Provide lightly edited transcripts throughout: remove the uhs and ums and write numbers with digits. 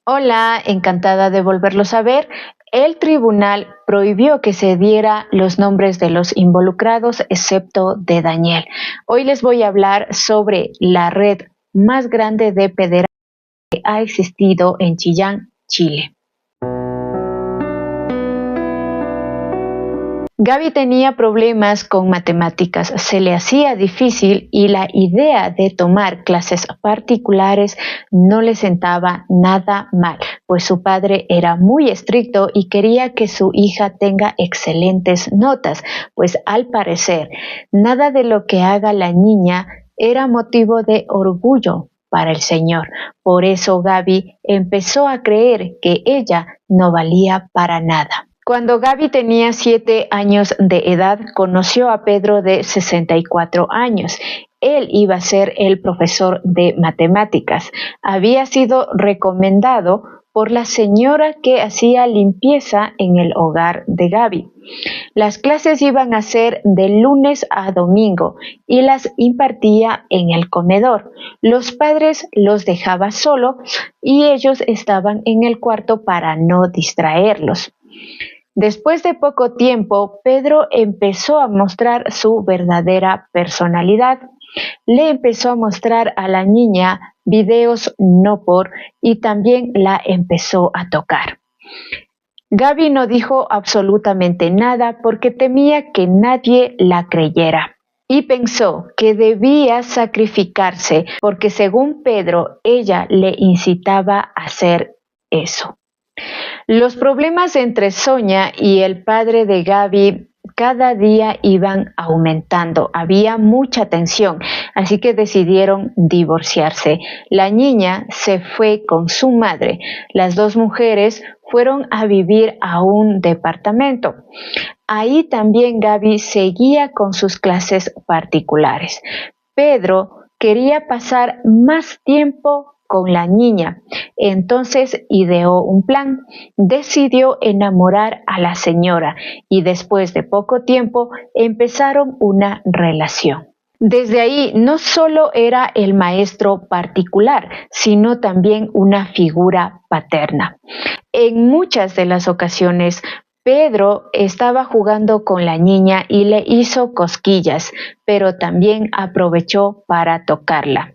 Hola, encantada de volverlos a ver. El tribunal prohibió que se diera los nombres de los involucrados excepto de Daniel. Hoy les voy a hablar sobre la red más grande de pederastas que ha existido en Chillán, Chile. Gaby tenía problemas con matemáticas, se le hacía difícil y la idea de tomar clases particulares no le sentaba nada mal, pues su padre era muy estricto y quería que su hija tenga excelentes notas, pues al parecer nada de lo que haga la niña era motivo de orgullo para el señor. Por eso Gaby empezó a creer que ella no valía para nada. Cuando Gaby tenía 7 años de edad, conoció a Pedro de 64 años. Él iba a ser el profesor de matemáticas. Había sido recomendado por la señora que hacía limpieza en el hogar de Gaby. Las clases iban a ser de lunes a domingo y las impartía en el comedor. Los padres los dejaba solos y ellos estaban en el cuarto para no distraerlos. Después de poco tiempo, Pedro empezó a mostrar su verdadera personalidad. Le empezó a mostrar a la niña videos no por y también la empezó a tocar. Gaby no dijo absolutamente nada porque temía que nadie la creyera y pensó que debía sacrificarse porque según Pedro ella le incitaba a hacer eso. Los problemas entre Sonia y el padre de Gaby cada día iban aumentando. Había mucha tensión, así que decidieron divorciarse. La niña se fue con su madre. Las dos mujeres fueron a vivir a un departamento. Ahí también Gaby seguía con sus clases particulares. Pedro quería pasar más tiempo con la niña. Entonces ideó un plan. Decidió enamorar a la señora y después de poco tiempo empezaron una relación. Desde ahí no solo era el maestro particular, sino también una figura paterna. En muchas de las ocasiones, Pedro estaba jugando con la niña y le hizo cosquillas, pero también aprovechó para tocarla.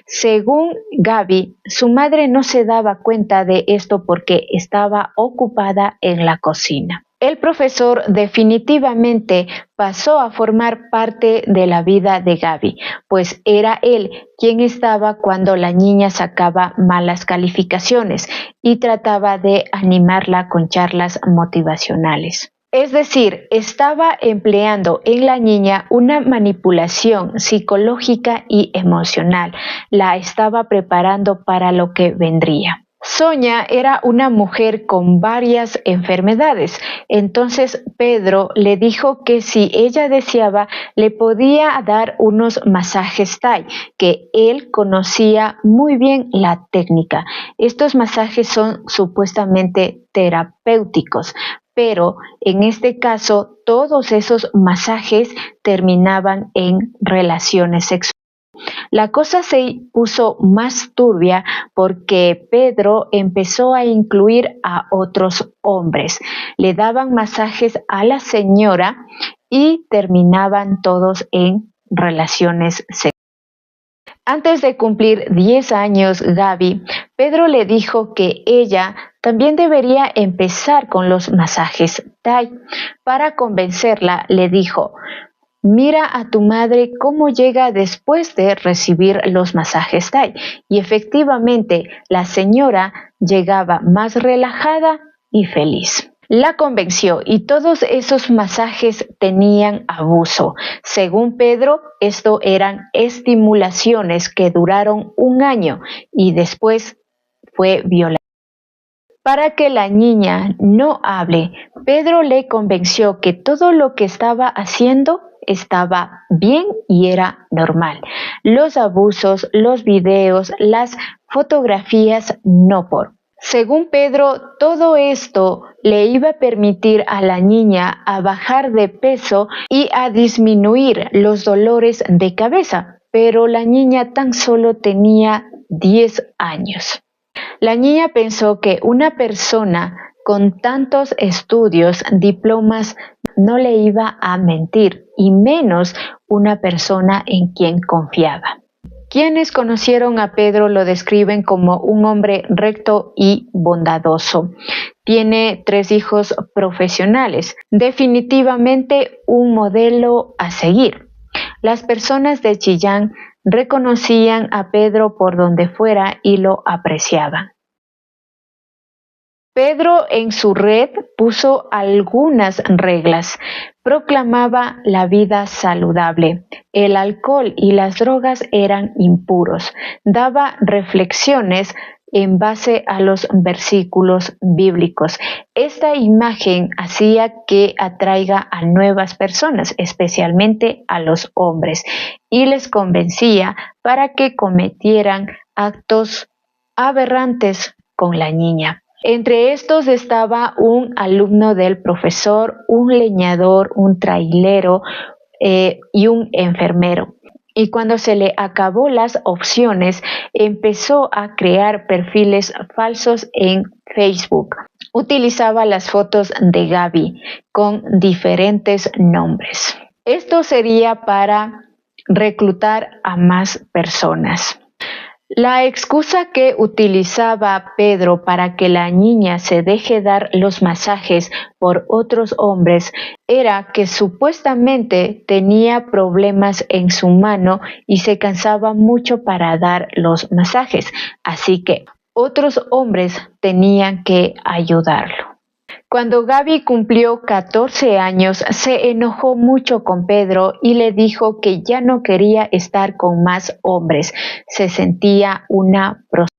Según Gaby, su madre no se daba cuenta de esto porque estaba ocupada en la cocina. El profesor definitivamente pasó a formar parte de la vida de Gaby, pues era él quien estaba cuando la niña sacaba malas calificaciones y trataba de animarla con charlas motivacionales. Es decir, estaba empleando en la niña una manipulación psicológica y emocional. La estaba preparando para lo que vendría. Sonia era una mujer con varias enfermedades, entonces Pedro le dijo que si ella deseaba le podía dar unos masajes Thai, que él conocía muy bien la técnica. Estos masajes son supuestamente terapéuticos, pero en este caso todos esos masajes terminaban en relaciones sexuales. La cosa se puso más turbia porque Pedro empezó a incluir a otros hombres. Le daban masajes a la señora y terminaban todos en relaciones sexuales. Antes de cumplir 10 años Gaby, Pedro le dijo que ella también debería empezar con los masajes Thai. Para convencerla, le dijo: mira a tu madre cómo llega después de recibir los masajes Thai. Y efectivamente, la señora llegaba más relajada y feliz. La convenció y todos esos masajes tenían abuso. Según Pedro, esto eran estimulaciones que duraron 1 año y después fue violada. Para que la niña no hable, Pedro le convenció que todo lo que estaba haciendo estaba bien y era normal. Los abusos, los videos, las fotografías no por. Según Pedro, todo esto le iba a permitir a la niña a bajar de peso y a disminuir los dolores de cabeza, pero la niña tan solo tenía 10 años. La niña pensó que una persona con tantos estudios, diplomas, no le iba a mentir, y menos una persona en quien confiaba. Quienes conocieron a Pedro lo describen como un hombre recto y bondadoso. Tiene 3 hijos profesionales, definitivamente un modelo a seguir. Las personas de Chillán reconocían a Pedro por donde fuera y lo apreciaban. Pedro en su red puso algunas reglas. Proclamaba la vida saludable. El alcohol y las drogas eran impuros. Daba reflexiones en base a los versículos bíblicos. Esta imagen hacía que atraiga a nuevas personas, especialmente a los hombres, y les convencía para que cometieran actos aberrantes con la niña. Entre estos estaba un alumno del profesor, un leñador, un trailero y un enfermero. Y cuando se le acabó las opciones, empezó a crear perfiles falsos en Facebook. Utilizaba las fotos de Gaby con diferentes nombres. Esto sería para reclutar a más personas. La excusa que utilizaba Pedro para que la niña se deje dar los masajes por otros hombres era que supuestamente tenía problemas en su mano y se cansaba mucho para dar los masajes, así que otros hombres tenían que ayudarlo. Cuando Gaby cumplió 14 años, se enojó mucho con Pedro y le dijo que ya no quería estar con más hombres. Se sentía una prostituta.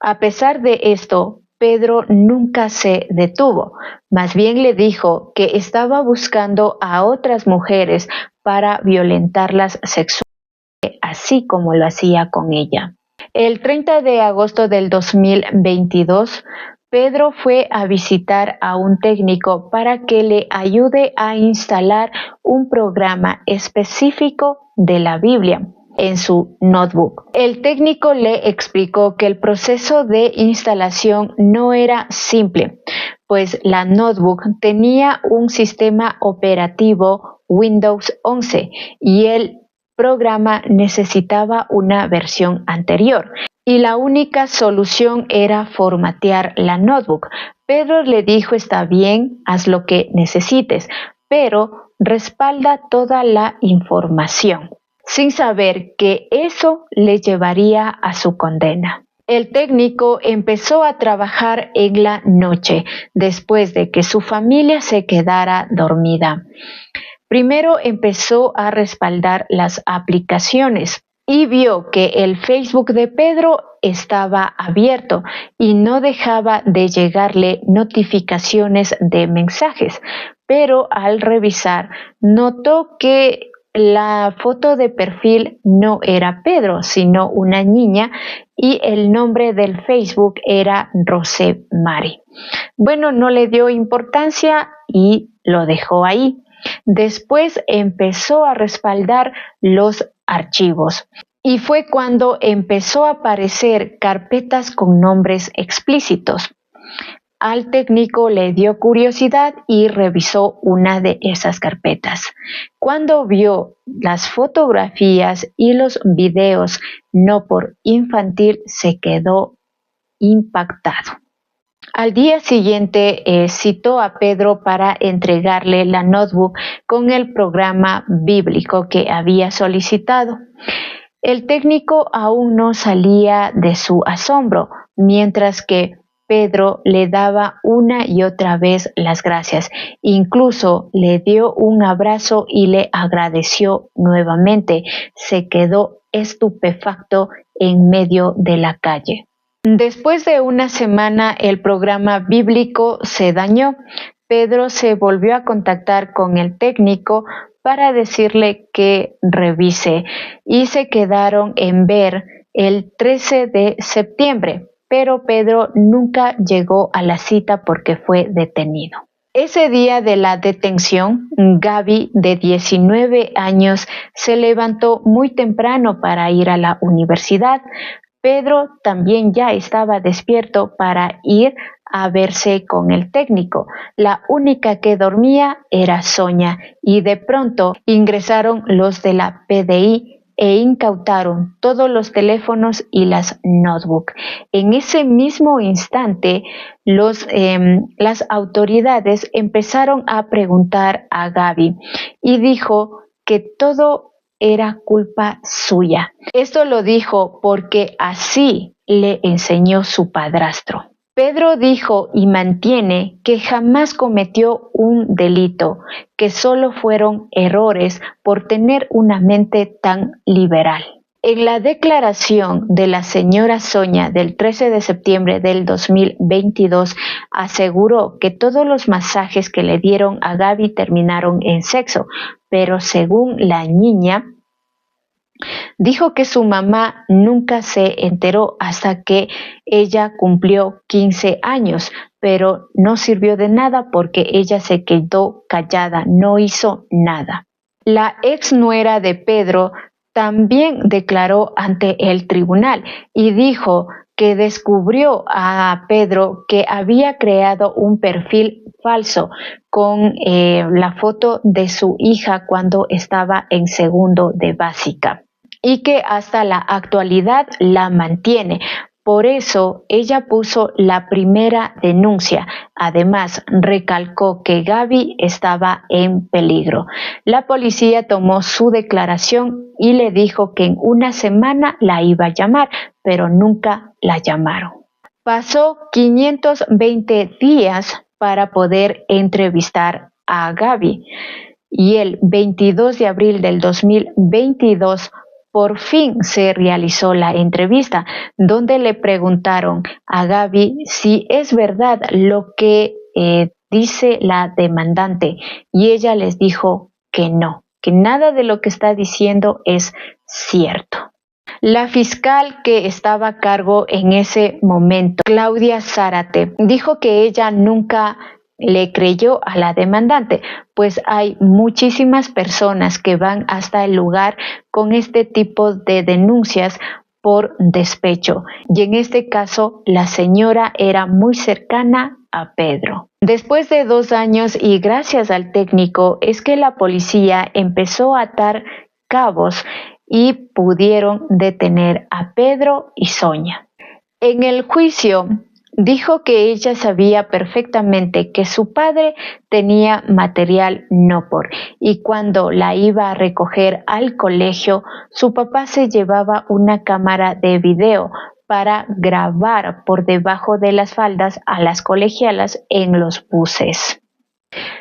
A pesar de esto, Pedro nunca se detuvo. Más bien le dijo que estaba buscando a otras mujeres para violentarlas sexualmente, así como lo hacía con ella. El 30 de agosto del 2022, Pedro fue a visitar a un técnico para que le ayude a instalar un programa específico de la Biblia en su notebook. El técnico le explicó que el proceso de instalación no era simple, pues la notebook tenía un sistema operativo Windows 11 y el programa necesitaba una versión anterior y la única solución era formatear la notebook. Pedro le dijo: está bien, haz lo que necesites, pero respalda toda la información, sin saber que eso le llevaría a su condena. El técnico empezó a trabajar en la noche, después de que su familia se quedara dormida. Primero empezó a respaldar las aplicaciones y vio que el Facebook de Pedro estaba abierto y no dejaba de llegarle notificaciones de mensajes, pero al revisar notó que la foto de perfil no era Pedro, sino una niña, y el nombre del Facebook era Rosemary. Bueno, no le dio importancia y lo dejó ahí. Después empezó a respaldar los archivos y fue cuando empezó a aparecer carpetas con nombres explícitos. Al técnico le dio curiosidad y revisó una de esas carpetas. Cuando vio las fotografías y los videos no por infantil, se quedó impactado. Al día siguiente citó a Pedro para entregarle la notebook con el programa bíblico que había solicitado. El técnico aún no salía de su asombro, mientras que Pedro le daba una y otra vez las gracias. Incluso le dio un abrazo y le agradeció nuevamente. Se quedó estupefacto en medio de la calle. Después de una semana, el programa bíblico se dañó. Pedro se volvió a contactar con el técnico para decirle que revise y se quedaron en ver el 13 de septiembre, pero Pedro nunca llegó a la cita porque fue detenido. Ese día de la detención, Gaby, de 19 años, se levantó muy temprano para ir a la universidad, Pedro también ya estaba despierto para ir a verse con el técnico. La única que dormía era Sonia y de pronto ingresaron los de la PDI e incautaron todos los teléfonos y las notebooks. En ese mismo instante, las autoridades empezaron a preguntar a Gaby y dijo que todo era culpa suya. Esto lo dijo porque así le enseñó su padrastro. Pedro dijo y mantiene que jamás cometió un delito, que solo fueron errores por tener una mente tan liberal. En la declaración de la señora Sonia del 13 de septiembre del 2022 aseguró que todos los masajes que le dieron a Gaby terminaron en sexo, pero según la niña, dijo que su mamá nunca se enteró hasta que ella cumplió 15 años, pero no sirvió de nada porque ella se quedó callada, no hizo nada. La ex nuera de Pedro también declaró ante el tribunal y dijo que descubrió a Pedro que había creado un perfil falso con la foto de su hija cuando estaba en segundo de básica y que hasta la actualidad la mantiene. Por eso ella puso la primera denuncia. Además, recalcó que Gaby estaba en peligro. La policía tomó su declaración y le dijo que en una semana la iba a llamar, pero nunca la llamaron. Pasó 520 días para poder entrevistar a Gaby y el 22 de abril del 2022 por fin se realizó la entrevista, donde le preguntaron a Gaby si es verdad lo que dice la demandante, y ella les dijo que no, que nada de lo que está diciendo es cierto. La fiscal que estaba a cargo en ese momento, Claudia Zárate, dijo que ella nunca le creyó a la demandante, pues hay muchísimas personas que van hasta el lugar con este tipo de denuncias por despecho, y en este caso la señora era muy cercana a Pedro. Después de 2 años y gracias al técnico es que la policía empezó a atar cabos y pudieron detener a Pedro y Sonia. En el juicio dijo que ella sabía perfectamente que su padre tenía material Nopor y cuando la iba a recoger al colegio, su papá se llevaba una cámara de video para grabar por debajo de las faldas a las colegialas en los buses.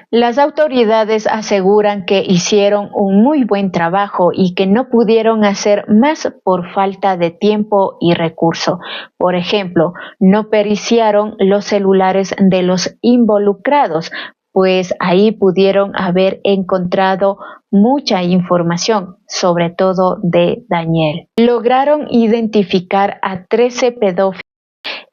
Las autoridades aseguran que hicieron un muy buen trabajo y que no pudieron hacer más por falta de tiempo y recurso. Por ejemplo, no periciaron los celulares de los involucrados, pues ahí pudieron haber encontrado mucha información, sobre todo de Daniel. Lograron identificar a 13 pedófilos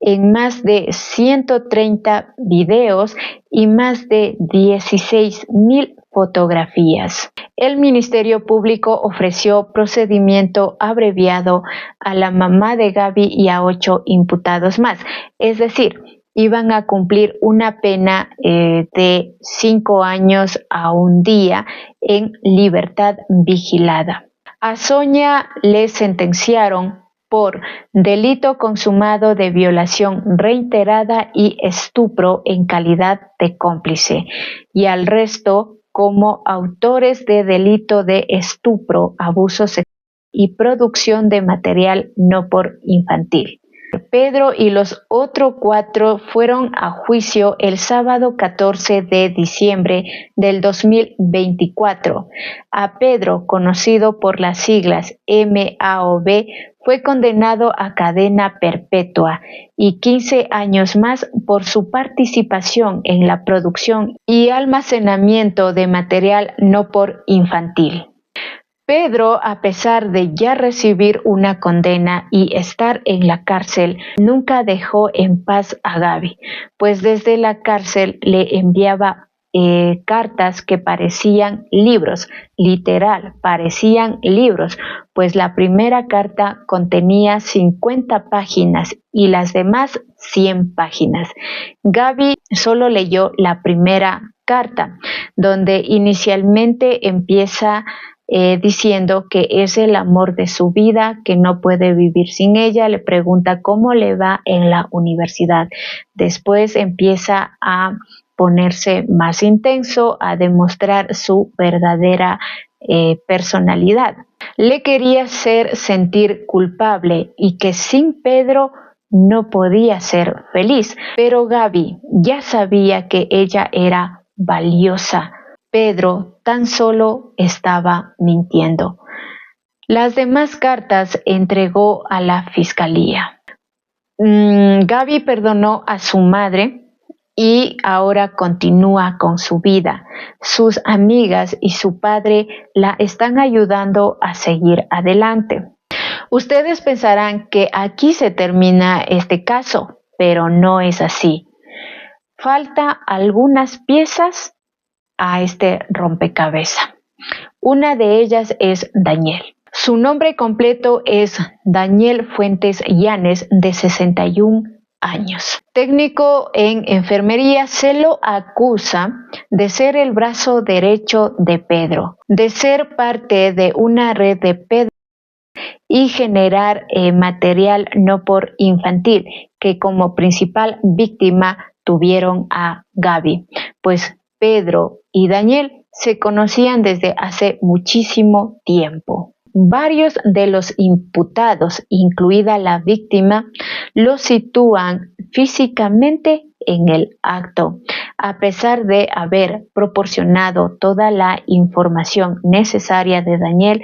en más de 130 videos y más de 16,000 fotografías. El Ministerio Público ofreció procedimiento abreviado a la mamá de Gaby y a 8 imputados más, es decir, iban a cumplir una pena de 5 años a 1 día en libertad vigilada. A Sonia le sentenciaron por delito consumado de violación reiterada y estupro en calidad de cómplice, y al resto como autores de delito de estupro, abuso sexual y producción de material Nopor infantil. Pedro y los otros 4 fueron a juicio el sábado 14 de diciembre del 2024. A Pedro, conocido por las siglas MAOB, fue condenado a cadena perpetua y 15 años más por su participación en la producción y almacenamiento de material Nopor infantil. Pedro, a pesar de ya recibir una condena y estar en la cárcel, nunca dejó en paz a Gaby, pues desde la cárcel le enviaba cartas que parecían libros, literal, parecían libros, pues la primera carta contenía 50 páginas y las demás 100 páginas. Gaby solo leyó la primera carta, donde inicialmente empieza diciendo que es el amor de su vida, que no puede vivir sin ella. Le pregunta cómo le va en la universidad. Después empieza a ponerse más intenso, a demostrar su verdadera personalidad. Le quería hacer sentir culpable y que sin Pedro no podía ser feliz, pero Gaby ya sabía que ella era valiosa. Pedro tan solo estaba mintiendo. Las demás cartas entregó a la fiscalía. Gaby perdonó a su madre y ahora continúa con su vida. Sus amigas y su padre la están ayudando a seguir adelante. Ustedes pensarán que aquí se termina este caso, pero no es así. Falta algunas piezas a este rompecabezas. Una de ellas es Daniel. Su nombre completo es Daniel Fuentes Llanes, de 61 años. Técnico en enfermería, se lo acusa de ser el brazo derecho de Pedro, de ser parte de una red de Pedro y generar material no por infantil, que como principal víctima tuvieron a Gaby, pues Pedro y Daniel se conocían desde hace muchísimo tiempo. Varios de los imputados, incluida la víctima, lo sitúan físicamente en el acto, a pesar de haber proporcionado toda la información necesaria de Daniel.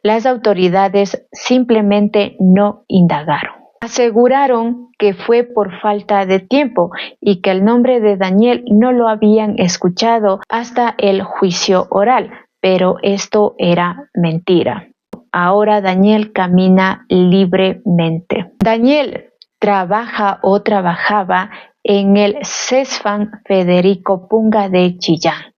Las autoridades simplemente no indagaron. Aseguraron que fue por falta de tiempo y que el nombre de Daniel no lo habían escuchado hasta el juicio oral, pero esto era mentira. Ahora Daniel camina libremente. Daniel trabajaba en el CESFAM Federico Punga de Chillán.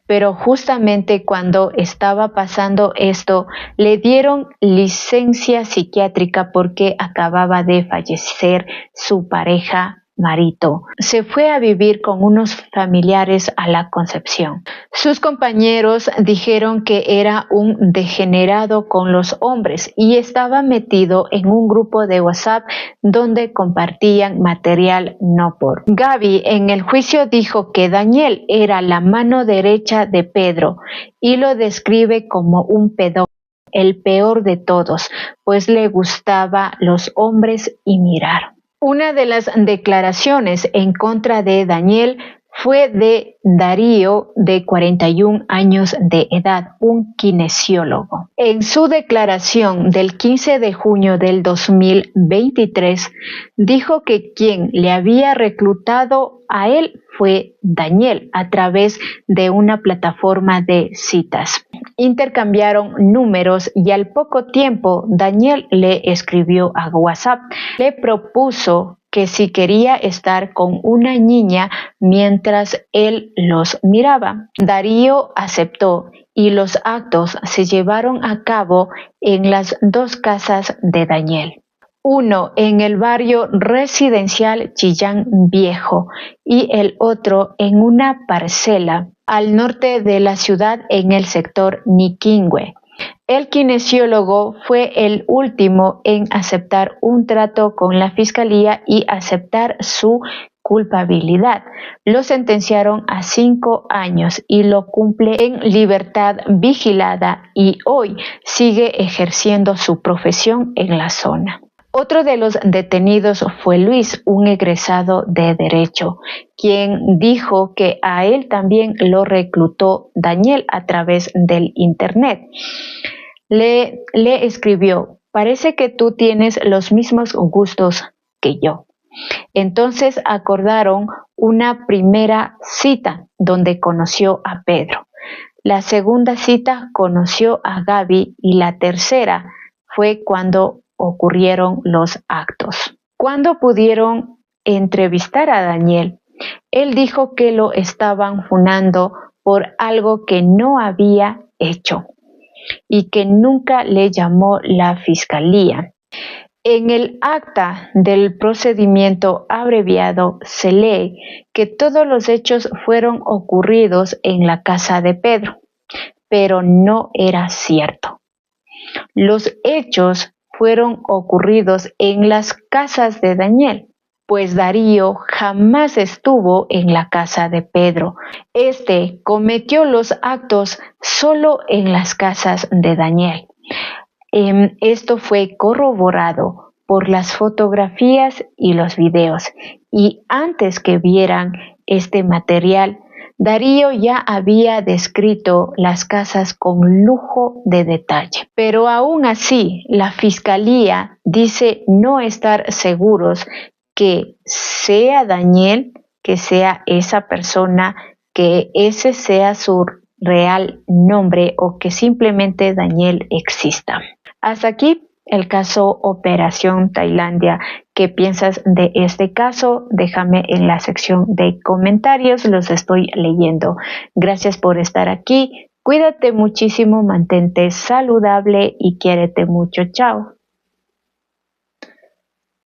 Pero justamente cuando estaba pasando esto, le dieron licencia psiquiátrica porque acababa de fallecer su pareja Marito. Se fue a vivir con unos familiares a la Concepción. Sus compañeros dijeron que era un degenerado con los hombres y estaba metido en un grupo de WhatsApp donde compartían material no por. Gaby en el juicio dijo que Daniel era la mano derecha de Pedro y lo describe como un pedófilo, el peor de todos, pues le gustaba los hombres y mirar. Una de las declaraciones en contra de Daniel fue de Darío, de 41 años de edad, un kinesiólogo. En su declaración del 15 de junio del 2023, dijo que quien le había reclutado a él fue Daniel a través de una plataforma de citas. Intercambiaron números y al poco tiempo Daniel le escribió a WhatsApp. Le propuso que si quería estar con una niña mientras él los miraba. Darío aceptó y los actos se llevaron a cabo en las dos casas de Daniel. Uno en el barrio residencial Chillán Viejo y el otro en una parcela al norte de la ciudad en el sector Niquingüe. El kinesiólogo fue el último en aceptar un trato con la fiscalía y aceptar su culpabilidad. Lo sentenciaron a 5 años y lo cumple en libertad vigilada y hoy sigue ejerciendo su profesión en la zona. Otro de los detenidos fue Luis, un egresado de Derecho, quien dijo que a él también lo reclutó Daniel a través del internet. Le escribió: parece que tú tienes los mismos gustos que yo. Entonces acordaron una primera cita donde conoció a Pedro. La segunda cita conoció a Gaby y la tercera fue cuando ocurrieron los actos. Cuando pudieron entrevistar a Daniel, Él dijo que lo estaban funando por algo que no había hecho y que nunca le llamó la fiscalía. En el acta del procedimiento abreviado se lee que todos los hechos fueron ocurridos en la casa de Pedro, pero no era cierto. Los hechos fueron ocurridos en las casas de Daniel, pues Darío jamás estuvo en la casa de Pedro. Este cometió los actos solo en las casas de Daniel. Esto fue corroborado por las fotografías y los videos, y antes que vieran este material, Darío ya había descrito las casas con lujo de detalle. Pero aún así, la fiscalía dice no estar seguros que sea Daniel, que sea esa persona, que ese sea su real nombre o que simplemente Daniel exista. Hasta aquí el caso Operación Tailandia. ¿Qué piensas de este caso? Déjame en la sección de comentarios, los estoy leyendo. Gracias por estar aquí. Cuídate muchísimo, mantente saludable y quiérete mucho. Chao.